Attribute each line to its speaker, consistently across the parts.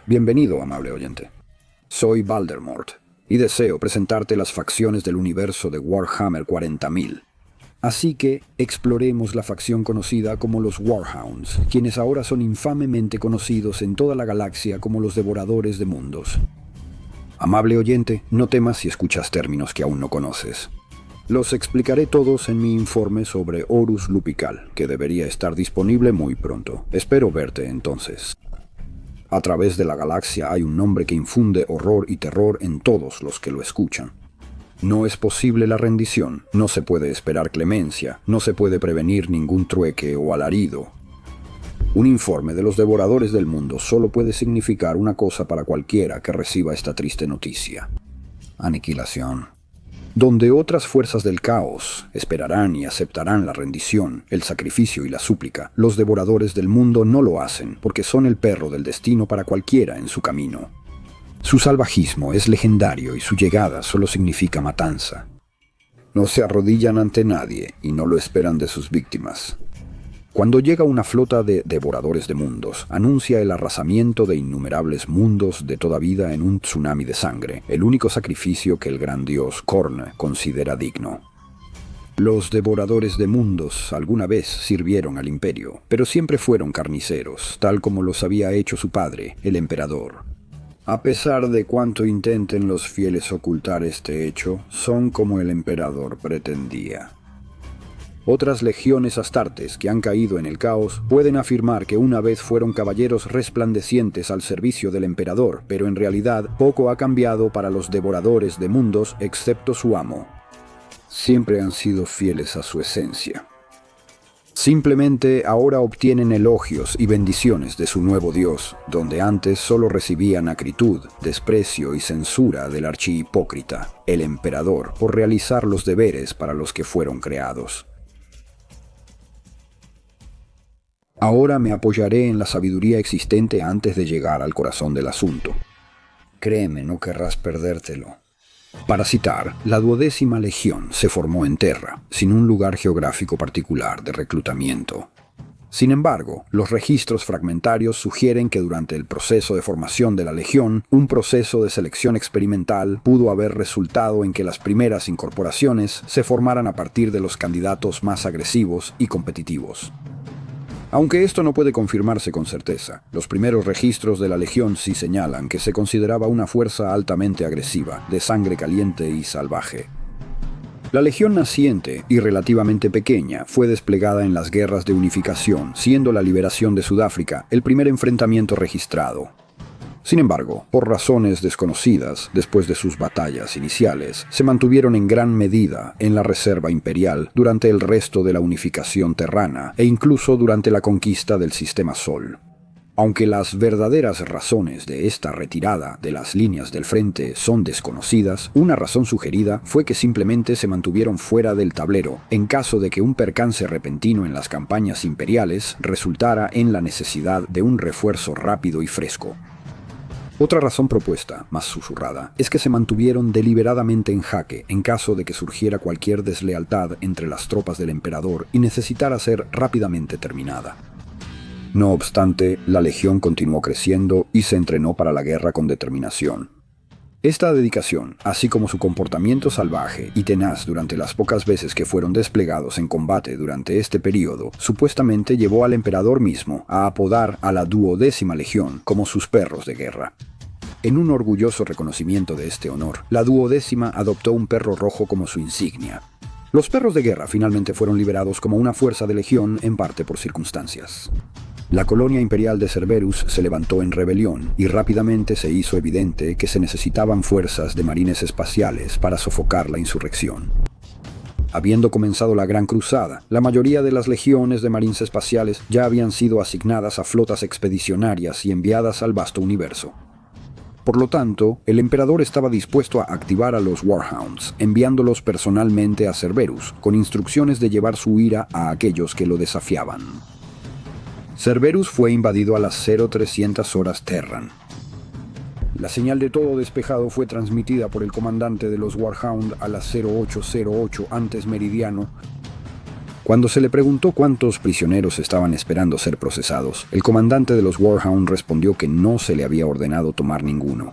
Speaker 1: Bienvenido, amable oyente. Soy Baldermort y deseo presentarte las facciones del universo de Warhammer 40.000. Así que exploremos la facción conocida como los Warhounds, quienes ahora son infamemente conocidos en toda la galaxia como los Devoradores de Mundos. Amable oyente, no temas si escuchas términos que aún no conoces. Los explicaré todos en mi informe sobre Horus Lupical, que debería estar disponible muy pronto. Espero verte entonces. A través de la galaxia hay un nombre que infunde horror y terror en todos los que lo escuchan. No es posible la rendición, no se puede esperar clemencia, no se puede prevenir ningún trueque o alarido. Un informe de los Devoradores del Mundo solo puede significar una cosa para cualquiera que reciba esta triste noticia: aniquilación. Donde otras fuerzas del caos esperarán y aceptarán la rendición, el sacrificio y la súplica, los Devoradores del Mundo no lo hacen porque son el perro del destino para cualquiera en su camino. Su salvajismo es legendario y su llegada solo significa matanza. No se arrodillan ante nadie y no lo esperan de sus víctimas. Cuando llega una flota de Devoradores de Mundos, anuncia el arrasamiento de innumerables mundos de toda vida en un tsunami de sangre, el único sacrificio que el gran dios Khorne considera digno. Los Devoradores de Mundos alguna vez sirvieron al Imperio, pero siempre fueron carniceros, tal como los había hecho su padre, el Emperador. A pesar de cuanto intenten los fieles ocultar este hecho, son como el Emperador pretendía. Otras legiones astartes que han caído en el caos pueden afirmar que una vez fueron caballeros resplandecientes al servicio del emperador, pero en realidad poco ha cambiado para los Devoradores de Mundos excepto su amo. Siempre han sido fieles a su esencia. Simplemente ahora obtienen elogios y bendiciones de su nuevo dios, donde antes solo recibían acritud, desprecio y censura del archihipócrita, el emperador, por realizar los deberes para los que fueron creados. Ahora me apoyaré en la sabiduría existente antes de llegar al corazón del asunto. Créeme, no querrás perdértelo. Para citar, la 12ª Legión se formó en Terra, sin un lugar geográfico particular de reclutamiento. Sin embargo, los registros fragmentarios sugieren que durante el proceso de formación de la Legión, un proceso de selección experimental pudo haber resultado en que las primeras incorporaciones se formaran a partir de los candidatos más agresivos y competitivos. Aunque esto no puede confirmarse con certeza, los primeros registros de la Legión sí señalan que se consideraba una fuerza altamente agresiva, de sangre caliente y salvaje. La Legión naciente y relativamente pequeña fue desplegada en las guerras de unificación, siendo la liberación de Sudáfrica el primer enfrentamiento registrado. Sin embargo, por razones desconocidas, después de sus batallas iniciales, se mantuvieron en gran medida en la reserva imperial durante el resto de la unificación terrana e incluso durante la conquista del Sistema Sol. Aunque las verdaderas razones de esta retirada de las líneas del frente son desconocidas, una razón sugerida fue que simplemente se mantuvieron fuera del tablero en caso de que un percance repentino en las campañas imperiales resultara en la necesidad de un refuerzo rápido y fresco. Otra razón propuesta, más susurrada, es que se mantuvieron deliberadamente en jaque en caso de que surgiera cualquier deslealtad entre las tropas del emperador y necesitara ser rápidamente terminada. No obstante, la Legión continuó creciendo y se entrenó para la guerra con determinación. Esta dedicación, así como su comportamiento salvaje y tenaz durante las pocas veces que fueron desplegados en combate durante este período, supuestamente llevó al emperador mismo a apodar a la 12ª Legión como sus perros de guerra. En un orgulloso reconocimiento de este honor, la 12ª adoptó un perro rojo como su insignia. Los perros de guerra finalmente fueron liberados como una fuerza de legión, en parte por circunstancias. La colonia imperial de Cerberus se levantó en rebelión y rápidamente se hizo evidente que se necesitaban fuerzas de marines espaciales para sofocar la insurrección. Habiendo comenzado la Gran Cruzada, la mayoría de las legiones de marines espaciales ya habían sido asignadas a flotas expedicionarias y enviadas al vasto universo. Por lo tanto, el emperador estaba dispuesto a activar a los Warhounds, enviándolos personalmente a Cerberus, con instrucciones de llevar su ira a aquellos que lo desafiaban. Cerberus fue invadido a las 0300 horas Terran. La señal de todo despejado fue transmitida por el comandante de los Warhound a las 0808 antes meridiano, Cuando se le preguntó cuántos prisioneros estaban esperando ser procesados, el comandante de los Warhound respondió que no se le había ordenado tomar ninguno.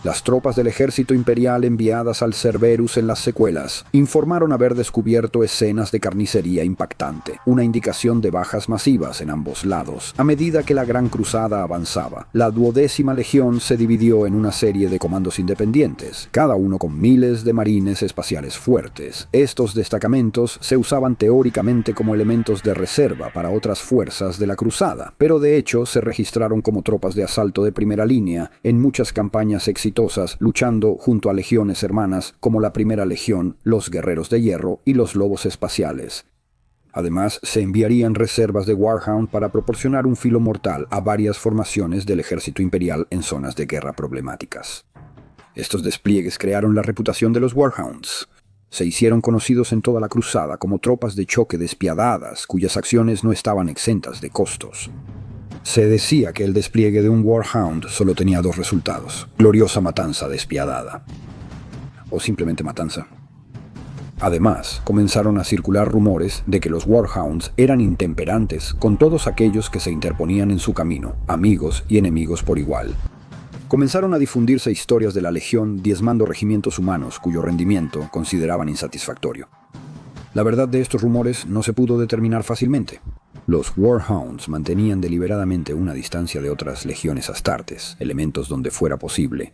Speaker 1: Las tropas del ejército imperial enviadas al Cerberus en las secuelas informaron haber descubierto escenas de carnicería impactante, una indicación de bajas masivas en ambos lados. A medida que la Gran Cruzada avanzaba, la 12ª Legión se dividió en una serie de comandos independientes, cada uno con miles de marines espaciales fuertes. Estos destacamentos se usaban teóricamente como elementos de reserva para otras fuerzas de la Cruzada, pero de hecho se registraron como tropas de asalto de primera línea en muchas campañas exitosas, luchando junto a legiones hermanas como la Primera Legión, los Guerreros de Hierro y los Lobos Espaciales. Además, se enviarían reservas de Warhound para proporcionar un filo mortal a varias formaciones del ejército imperial en zonas de guerra problemáticas. Estos despliegues crearon la reputación de los Warhounds. Se hicieron conocidos en toda la cruzada como tropas de choque despiadadas, cuyas acciones no estaban exentas de costos. Se decía que el despliegue de un Warhound solo tenía dos resultados: gloriosa matanza despiadada, o simplemente matanza. Además, comenzaron a circular rumores de que los Warhounds eran intemperantes con todos aquellos que se interponían en su camino, amigos y enemigos por igual. Comenzaron a difundirse historias de la Legión diezmando regimientos humanos cuyo rendimiento consideraban insatisfactorio. La verdad de estos rumores no se pudo determinar fácilmente. Los Warhounds mantenían deliberadamente una distancia de otras legiones astartes, elementos donde fuera posible.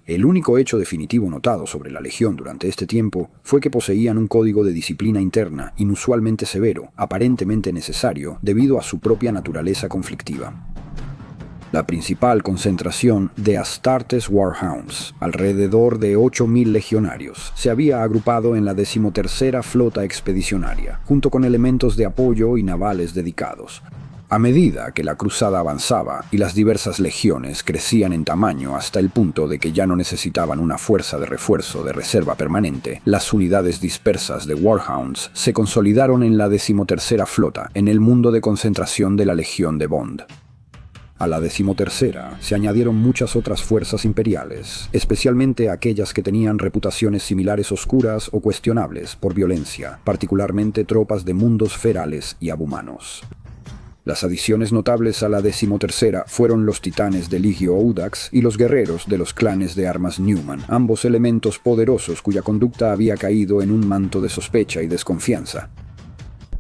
Speaker 1: El único hecho definitivo notado sobre la Legión durante este tiempo fue que poseían un código de disciplina interna inusualmente severo, aparentemente necesario debido a su propia naturaleza conflictiva. La principal concentración de Astartes Warhounds, alrededor de 8.000 legionarios, se había agrupado en la 13ª Flota Expedicionaria, junto con elementos de apoyo y navales dedicados. A medida que la cruzada avanzaba y las diversas legiones crecían en tamaño hasta el punto de que ya no necesitaban una fuerza de refuerzo de reserva permanente, las unidades dispersas de Warhounds se consolidaron en la 13ª Flota, en el mundo de concentración de la Legión de Bond. A la 13ª se añadieron muchas otras fuerzas imperiales, especialmente aquellas que tenían reputaciones similares oscuras o cuestionables por violencia, particularmente tropas de mundos ferales y abhumanos. Las adiciones notables a la 13ª fueron los titanes de Ligio Audax y los guerreros de los clanes de armas Newman, ambos elementos poderosos cuya conducta había caído en un manto de sospecha y desconfianza.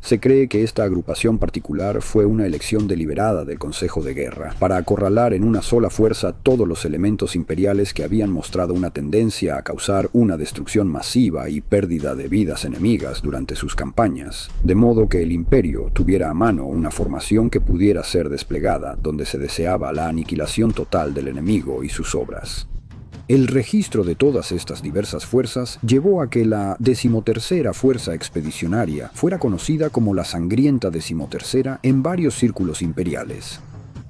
Speaker 1: Se cree que esta agrupación particular fue una elección deliberada del Consejo de Guerra para acorralar en una sola fuerza todos los elementos imperiales que habían mostrado una tendencia a causar una destrucción masiva y pérdida de vidas enemigas durante sus campañas, de modo que el Imperio tuviera a mano una formación que pudiera ser desplegada donde se deseaba la aniquilación total del enemigo y sus obras. El registro de todas estas diversas fuerzas llevó a que la 13ª Fuerza Expedicionaria fuera conocida como la Sangrienta 13ª en varios círculos imperiales.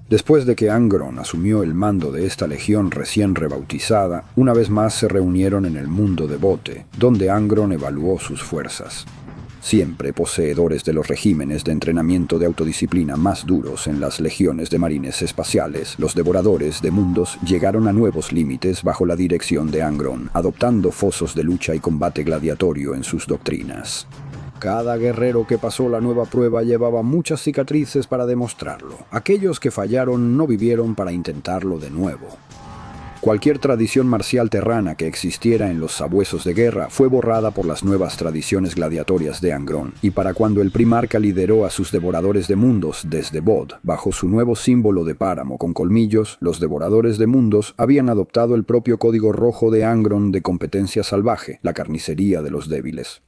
Speaker 1: Después de que Angron asumió el mando de esta legión recién rebautizada, una vez más se reunieron en el mundo de Bote, donde Angron evaluó sus fuerzas. Siempre poseedores de los regímenes de entrenamiento de autodisciplina más duros en las legiones de marines espaciales, los devoradores de mundos llegaron a nuevos límites bajo la dirección de Angron, adoptando fosos de lucha y combate gladiatorio en sus doctrinas. Cada guerrero que pasó la nueva prueba llevaba muchas cicatrices para demostrarlo. Aquellos que fallaron no vivieron para intentarlo de nuevo. Cualquier tradición marcial terrana que existiera en los sabuesos de guerra fue borrada por las nuevas tradiciones gladiatorias de Angron, y para cuando el primarca lideró a sus devoradores de mundos desde Bod, bajo su nuevo símbolo de páramo con colmillos, los devoradores de mundos habían adoptado el propio código rojo de Angron de competencia salvaje, la carnicería de los débiles.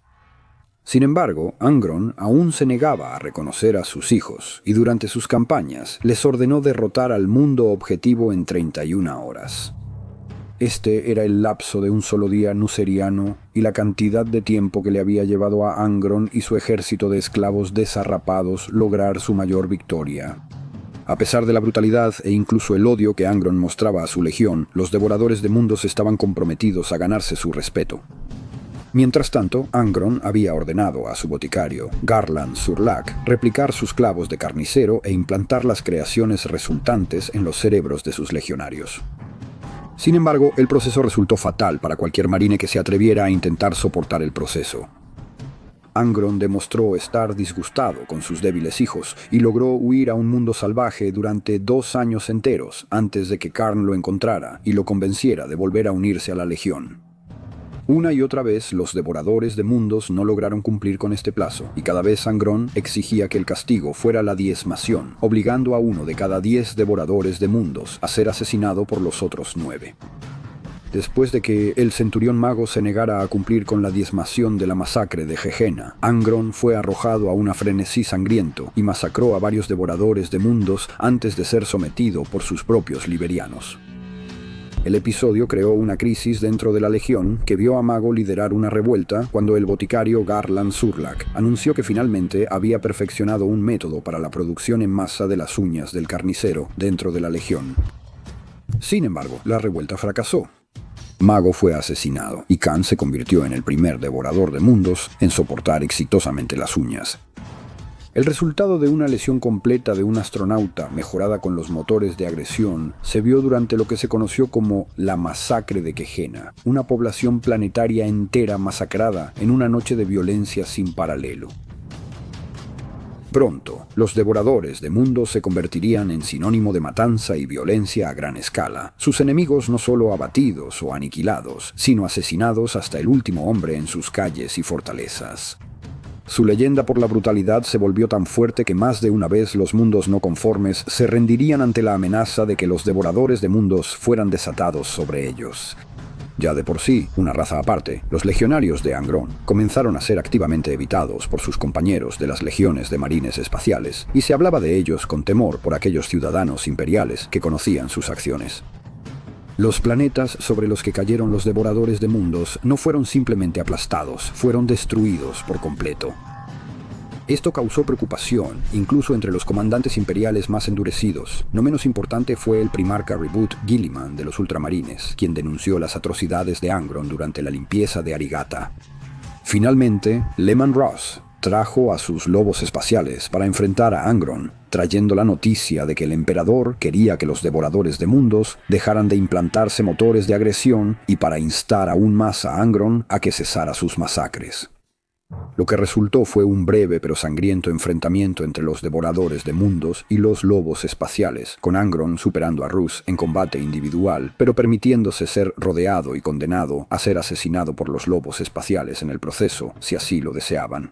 Speaker 1: Sin embargo, Angron aún se negaba a reconocer a sus hijos, y durante sus campañas les ordenó derrotar al mundo objetivo en 31 horas. Este era el lapso de un solo día nuseriano y la cantidad de tiempo que le había llevado a Angron y su ejército de esclavos desarrapados lograr su mayor victoria. A pesar de la brutalidad e incluso el odio que Angron mostraba a su legión, los devoradores de mundos estaban comprometidos a ganarse su respeto. Mientras tanto, Angron había ordenado a su boticario, Garland Surlac, replicar sus clavos de carnicero e implantar las creaciones resultantes en los cerebros de sus legionarios. Sin embargo, el proceso resultó fatal para cualquier marine que se atreviera a intentar soportar el proceso. Angron demostró estar disgustado con sus débiles hijos y logró huir a un mundo salvaje durante 2 años enteros antes de que Karn lo encontrara y lo convenciera de volver a unirse a la Legión. Una y otra vez los devoradores de mundos no lograron cumplir con este plazo, y cada vez Angron exigía que el castigo fuera la diezmación, obligando a uno de cada 10 devoradores de mundos a ser asesinado por los otros 9. Después de que el centurión mago se negara a cumplir con la diezmación de la masacre de Gehenna, Angron fue arrojado a un frenesí sangriento y masacró a varios devoradores de mundos antes de ser sometido por sus propios liberianos. El episodio creó una crisis dentro de la Legión que vio a Mago liderar una revuelta cuando el boticario Garland Surlak anunció que finalmente había perfeccionado un método para la producción en masa de las uñas del carnicero dentro de la Legión. Sin embargo, la revuelta fracasó. Mago fue asesinado y Khan se convirtió en el primer devorador de mundos en soportar exitosamente las uñas. El resultado de una lesión completa de un astronauta mejorada con los motores de agresión se vio durante lo que se conoció como la masacre de Gehenna, una población planetaria entera masacrada en una noche de violencia sin paralelo. Pronto, los devoradores de mundos se convertirían en sinónimo de matanza y violencia a gran escala, sus enemigos no solo abatidos o aniquilados, sino asesinados hasta el último hombre en sus calles y fortalezas. Su leyenda por la brutalidad se volvió tan fuerte que más de una vez los mundos no conformes se rendirían ante la amenaza de que los devoradores de mundos fueran desatados sobre ellos. Ya de por sí, una raza aparte, los legionarios de Angron comenzaron a ser activamente evitados por sus compañeros de las legiones de marines espaciales, y se hablaba de ellos con temor por aquellos ciudadanos imperiales que conocían sus acciones. Los planetas sobre los que cayeron los devoradores de mundos no fueron simplemente aplastados, fueron destruidos por completo. Esto causó preocupación, incluso entre los comandantes imperiales más endurecidos. No menos importante fue el primarca Reboot Gilliman de los Ultramarines, quien denunció las atrocidades de Angron durante la limpieza de Arigata. Finalmente, Leman Russ trajo a sus lobos espaciales para enfrentar a Angron, trayendo la noticia de que el emperador quería que los devoradores de mundos dejaran de implantarse motores de agresión y para instar aún más a Angron a que cesara sus masacres. Lo que resultó fue un breve pero sangriento enfrentamiento entre los devoradores de mundos y los lobos espaciales, con Angron superando a Russ en combate individual, pero permitiéndose ser rodeado y condenado a ser asesinado por los lobos espaciales en el proceso, si así lo deseaban.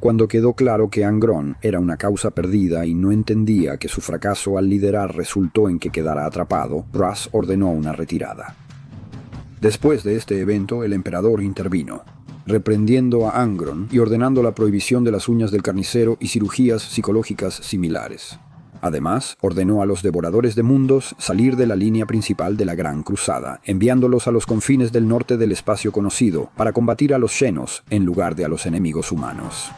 Speaker 1: Cuando quedó claro que Angron era una causa perdida y no entendía que su fracaso al liderar resultó en que quedara atrapado, Russ ordenó una retirada. Después de este evento, el emperador intervino, reprendiendo a Angron y ordenando la prohibición de las uñas del carnicero y cirugías psicológicas similares. Además, ordenó a los devoradores de mundos salir de la línea principal de la Gran Cruzada, enviándolos a los confines del norte del espacio conocido para combatir a los Xenos en lugar de a los enemigos humanos.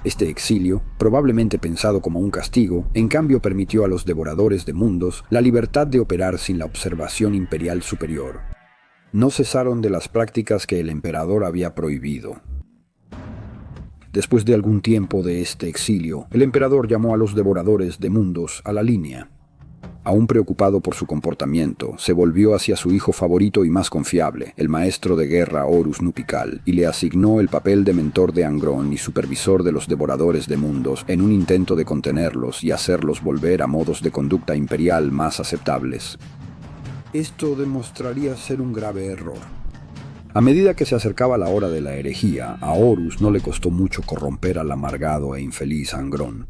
Speaker 1: Este exilio, probablemente pensado como un castigo, en cambio permitió a los devoradores de mundos la libertad de operar sin la observación imperial superior. No cesaron de las prácticas que el emperador había prohibido. Después de algún tiempo de este exilio, el emperador llamó a los devoradores de mundos a la línea. Aún preocupado por su comportamiento, se volvió hacia su hijo favorito y más confiable, el maestro de guerra Horus Nupical, y le asignó el papel de mentor de Angron y supervisor de los devoradores de mundos en un intento de contenerlos y hacerlos volver a modos de conducta imperial más aceptables. Esto demostraría ser un grave error. A medida que se acercaba la hora de la herejía, a Horus no le costó mucho corromper al amargado e infeliz Angron.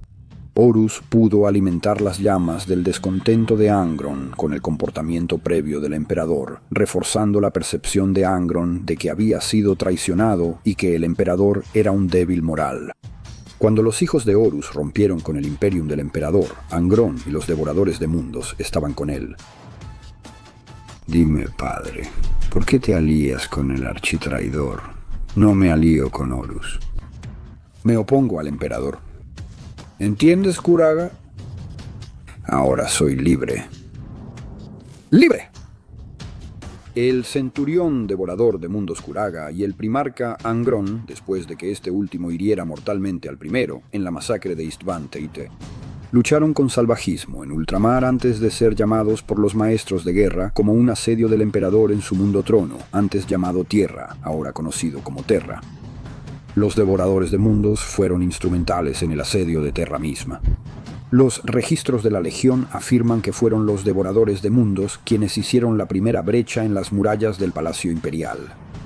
Speaker 1: Horus pudo alimentar las llamas del descontento de Angron con el comportamiento previo del emperador, reforzando la percepción de Angron de que había sido traicionado y que el emperador era un débil moral. Cuando los hijos de Horus rompieron con el imperium del emperador, Angron y los devoradores de mundos estaban con él. Dime, padre, ¿por qué te alías con el architraidor? No me alío con Horus. Me opongo al emperador. ¿Entiendes, Curaga? Ahora soy libre. ¡Libre! El centurión devorador de mundos Curaga y el primarca Angron, después de que este último hiriera mortalmente al primero en la masacre de Istvan Teite, lucharon con salvajismo en ultramar antes de ser llamados por los maestros de guerra como un asedio del emperador en su mundo trono, antes llamado Tierra, ahora conocido como Terra. Los devoradores de mundos fueron instrumentales en el asedio de Terra misma. Los registros de la Legión afirman que fueron los devoradores de mundos quienes hicieron la primera brecha en las murallas del Palacio Imperial.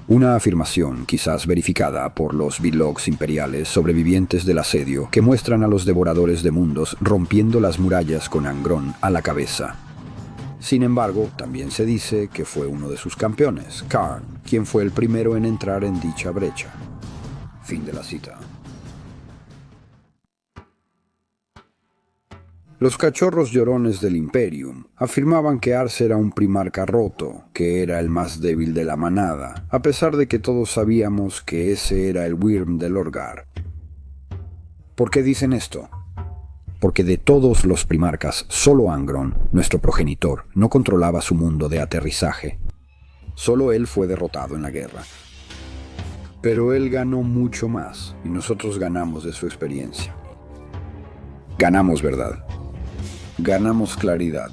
Speaker 1: Una afirmación quizás verificada por los Bilogs imperiales sobrevivientes del asedio que muestran a los devoradores de mundos rompiendo las murallas con Angron a la cabeza. Sin embargo, también se dice que fue uno de sus campeones, Karn, quien fue el primero en entrar en dicha brecha. Fin de la cita. Los cachorros llorones del Imperium afirmaban que Arce era un primarca roto, que era el más débil de la manada, a pesar de que todos sabíamos que ese era el Wyrm de Lorgar. ¿Por qué dicen esto? Porque de todos los primarcas, solo Angron, nuestro progenitor, no controlaba su mundo de aterrizaje. Solo él fue derrotado en la guerra. Pero él ganó mucho más, y nosotros ganamos de su experiencia. Ganamos verdad. Ganamos claridad.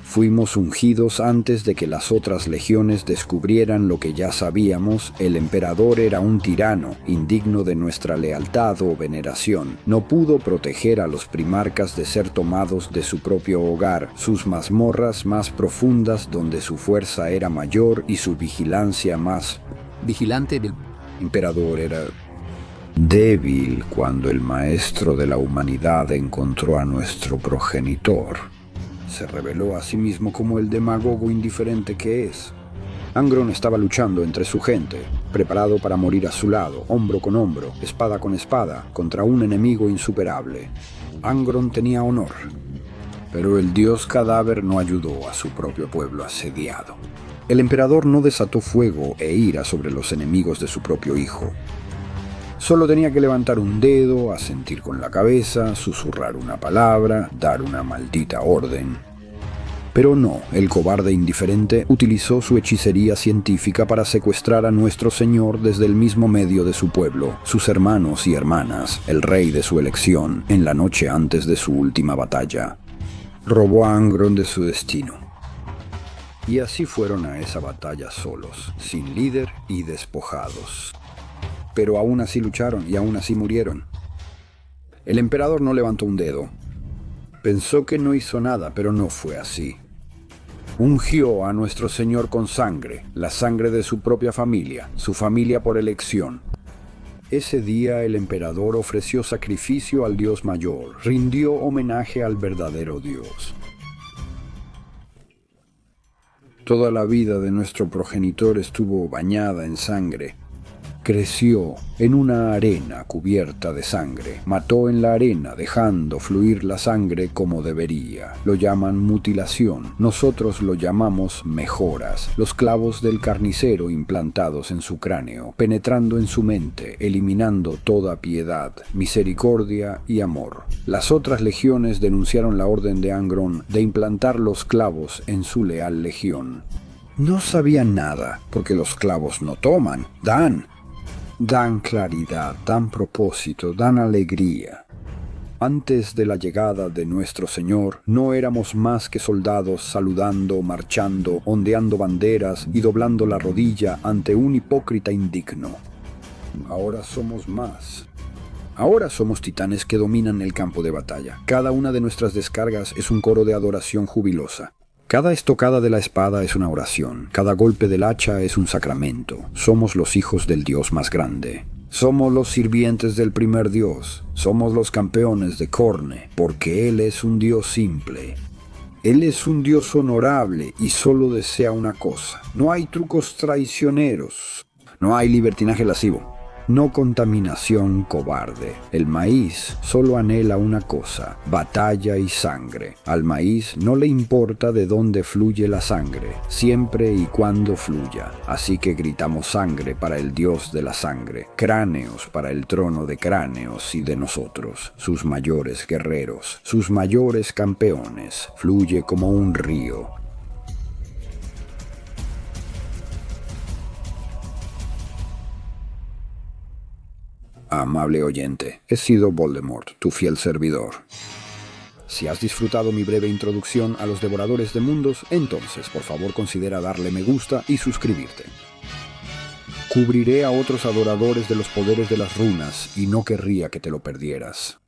Speaker 1: Fuimos ungidos antes de que las otras legiones descubrieran lo que ya sabíamos. El emperador era un tirano, indigno de nuestra lealtad o veneración. No pudo proteger a los primarcas de ser tomados de su propio hogar, sus mazmorras más profundas donde su fuerza era mayor y su vigilancia más...
Speaker 2: Vigilante del
Speaker 1: emperador era... débil cuando el maestro de la humanidad encontró a nuestro progenitor. Se reveló a sí mismo como el demagogo indiferente que es. Angron estaba luchando entre su gente, preparado para morir a su lado, hombro con hombro, espada con espada, contra un enemigo insuperable. Angron tenía honor, pero el dios cadáver no ayudó a su propio pueblo asediado. El emperador no desató fuego e ira sobre los enemigos de su propio hijo. Solo tenía que levantar un dedo, asentir con la cabeza, susurrar una palabra, dar una maldita orden. Pero no, el cobarde indiferente utilizó su hechicería científica para secuestrar a nuestro señor desde el mismo medio de su pueblo, sus hermanos y hermanas, el rey de su elección, en la noche antes de su última batalla. Robó a Angron de su destino. Y así fueron a esa batalla solos, sin líder y despojados. Pero aún así lucharon y aún así murieron. El emperador no levantó un dedo. Pensó que no hizo nada, pero no fue así. Ungió a nuestro Señor con sangre, la sangre de su propia familia, su familia por elección. Ese día el emperador ofreció sacrificio al Dios Mayor, rindió homenaje al verdadero Dios. Toda la vida de nuestro progenitor estuvo bañada en sangre. Creció en una arena cubierta de sangre. Mató en la arena, dejando fluir la sangre como debería. Lo llaman mutilación. Nosotros lo llamamos mejoras. Los clavos del carnicero implantados en su cráneo, penetrando en su mente, eliminando toda piedad, misericordia y amor. Las otras legiones denunciaron la orden de Angron de implantar los clavos en su leal legión. No sabían nada, porque los clavos no toman, dan claridad, dan propósito, dan alegría. Antes de la llegada de nuestro Señor, no éramos más que soldados saludando, marchando, ondeando banderas y doblando la rodilla ante un hipócrita indigno. Ahora somos más. Ahora somos titanes que dominan el campo de batalla. Cada una de nuestras descargas es un coro de adoración jubilosa. Cada estocada de la espada es una oración, cada golpe del hacha es un sacramento. Somos los hijos del Dios más grande. Somos los sirvientes del primer Dios. Somos los campeones de Khorne, porque Él es un Dios simple. Él es un Dios honorable y solo desea una cosa. No hay trucos traicioneros. No hay libertinaje lascivo. No contaminación cobarde. El maíz solo anhela una cosa, batalla y sangre. Al maíz no le importa de dónde fluye la sangre, siempre y cuando fluya. Así que gritamos sangre para el Dios de la sangre, cráneos para el trono de cráneos y de nosotros, sus mayores guerreros, sus mayores campeones. Fluye como un río. Amable oyente, he sido Voldemort, tu fiel servidor. Si has disfrutado mi breve introducción a los devoradores de mundos, entonces por favor considera darle me gusta y suscribirte. Cubriré a otros adoradores de los poderes de las runas y no querría que te lo perdieras.